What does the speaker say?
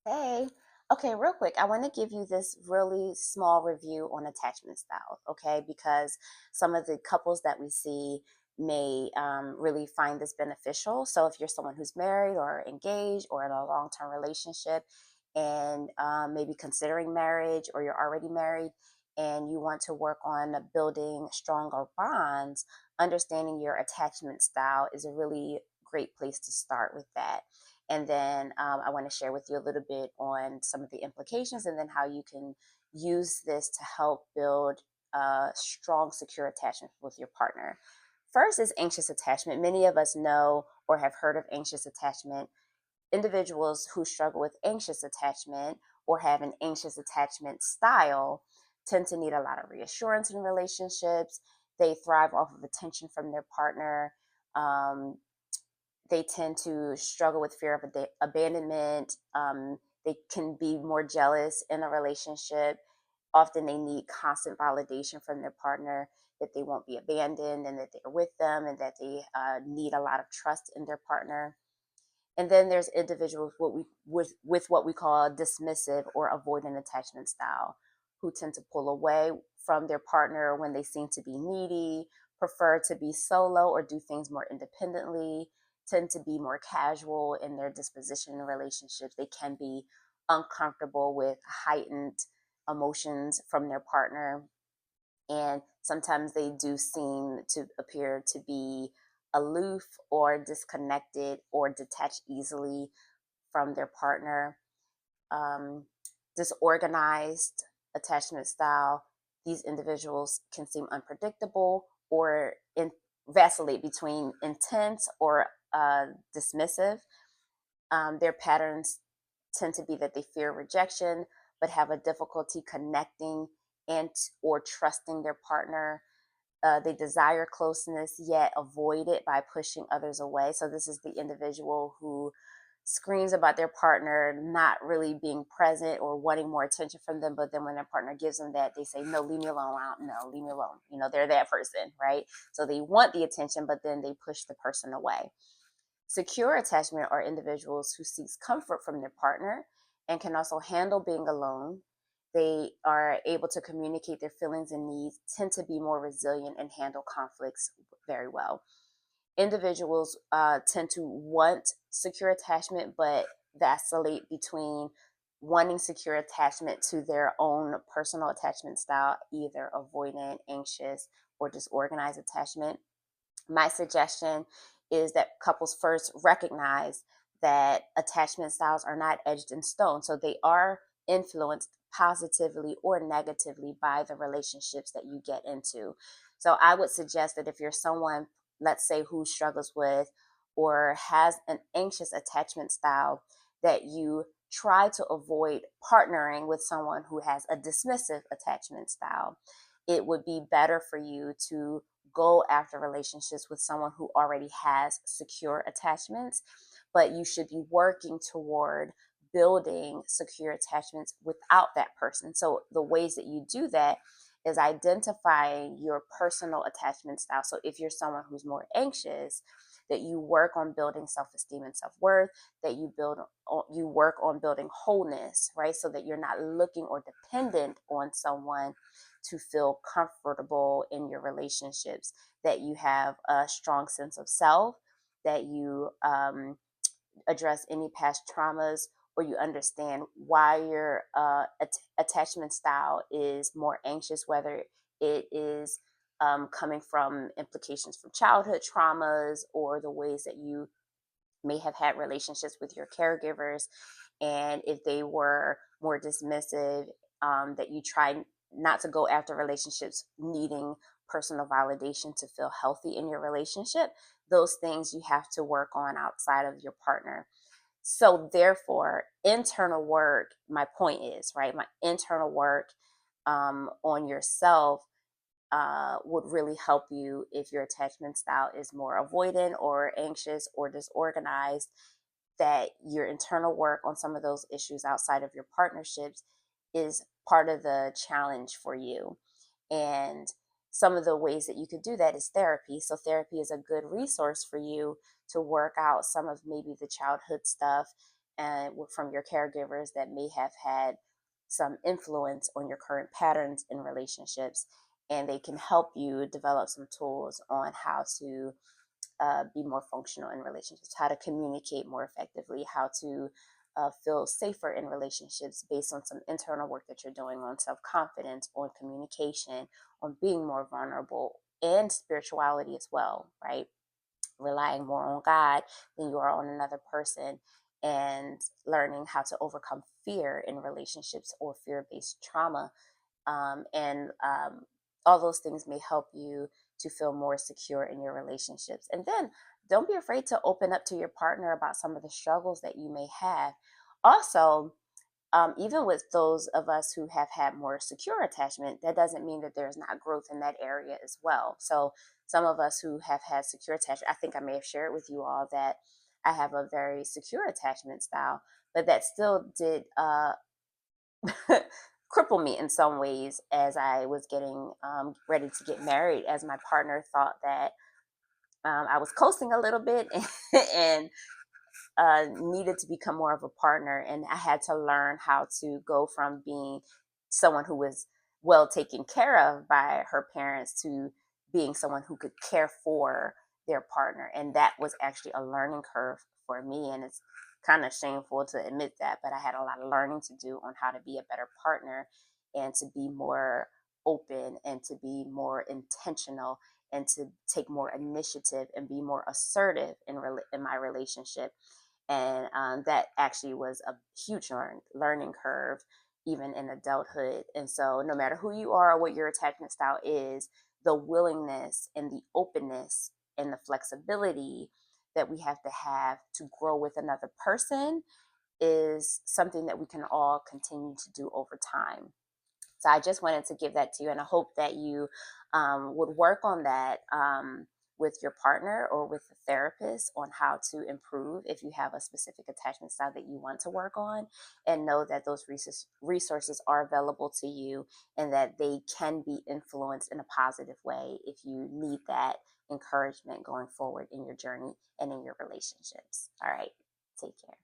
Hey, okay, real quick, I want to give you this really small review on attachment style, okay? Because some of the couples that we see may really find this beneficial. So if you're someone who's married or engaged or in a long-term relationship and maybe considering marriage or you're already married and you want to work on building stronger bonds, understanding your attachment style is a really great place to start with that. And then I want to share with you a little bit on some of the implications and then how you can use this to help build a strong, secure attachment with your partner. First is anxious attachment. Many of us know or have heard of anxious attachment. Individuals who struggle with anxious attachment or have an anxious attachment style tend to need a lot of reassurance in relationships. They thrive off of attention from their partner. Um, they tend to struggle with fear of abandonment. They can be more jealous in a relationship. Often they need constant validation from their partner that they won't be abandoned and that they're with them and that they need a lot of trust in their partner. And then there's individuals with what we call dismissive or avoidant attachment style, who tend to pull away from their partner when they seem to be needy, prefer to be solo or do things more independently, tend to be more casual in their disposition in relationships. They can be uncomfortable with heightened emotions from their partner, and sometimes they do seem to appear to be aloof or disconnected or detached easily from their partner. um, Disorganized attachment style, these individuals can seem unpredictable or vacillate between intense or dismissive. Their patterns tend to be that they fear rejection, but have a difficulty connecting and or trusting their partner. They desire closeness yet avoid it by pushing others away. So this is the individual who screams about their partner not really being present or wanting more attention from them, but then when their partner gives them that, they say, no, leave me alone. No, leave me alone. They're that person, right? So they want the attention, but then they push the person away. Secure attachment are individuals who seeks comfort from their partner and can also handle being alone. They are able to communicate their feelings and needs, tend to be more resilient, and handle conflicts very well. Individuals tend to want secure attachment, but vacillate between wanting secure attachment to their own personal attachment style, either avoidant, anxious, or disorganized attachment. My suggestion is that couples first recognize that attachment styles are not edged in stone. So they are influenced positively or negatively by the relationships that you get into. So I would suggest that if you're someone, let's say, who struggles with or has an anxious attachment style, that you try to avoid partnering with someone who has a dismissive attachment style. It would be better for you to go after relationships with someone who already has secure attachments, but you should be working toward building secure attachments without that person. So the ways that you do that is identifying your personal attachment style. So if you're someone who's more anxious, that you work on building self-esteem and self-worth, that you work on building wholeness, right? So that you're not looking or dependent on someone to feel comfortable in your relationships, that you have a strong sense of self, that you address any past traumas, or you understand why your attachment style is more anxious, whether it is coming from implications from childhood traumas or the ways that you may have had relationships with your caregivers. And if they were more dismissive, that you try not to go after relationships needing personal validation to feel healthy in your relationship. Those things you have to work on outside of your partner. So, therefore, internal work, my point is, right? My internal work on yourself would really help you if your attachment style is more avoidant or anxious or disorganized, that your internal work on some of those issues outside of your partnerships is part of the challenge for you. And some of the ways that you could do that is therapy. So, therapy is a good resource for you to work out some of maybe the childhood stuff and from your caregivers that may have had some influence on your current patterns in relationships, and they can help you develop some tools on how to be more functional in relationships, how to communicate more effectively, how to feel safer in relationships based on some internal work that you're doing on self confidence, on communication, on being more vulnerable, and spirituality as well, right? Relying more on God than you are on another person, and learning how to overcome fear in relationships or fear based trauma. And all those things may help you to feel more secure in your relationships. And then don't be afraid to open up to your partner about some of the struggles that you may have. Also, even with those of us who have had more secure attachment, that doesn't mean that there's not growth in that area as well. So, some of us who have had secure attachment, I think I may have shared with you all that I have a very secure attachment style, but that still did cripple me in some ways as I was getting ready to get married, as my partner thought that I was coasting a little bit and needed to become more of a partner. And I had to learn how to go from being someone who was well taken care of by her parents to being someone who could care for their partner. And that was actually a learning curve for me. And it's kind of shameful to admit that, but I had a lot of learning to do on how to be a better partner and to be more open and to be more intentional and to take more initiative and be more assertive in my relationship. And that actually was a huge learning curve even in adulthood. And so no matter who you are or what your attachment style is, the willingness and the openness and the flexibility that we have to grow with another person is something that we can all continue to do over time. So I just wanted to give that to you, and I hope that you would work on that with your partner or with the therapist on how to improve if you have a specific attachment style that you want to work on, and know that those resources are available to you and that they can be influenced in a positive way if you need that encouragement going forward in your journey and in your relationships. All right, take care.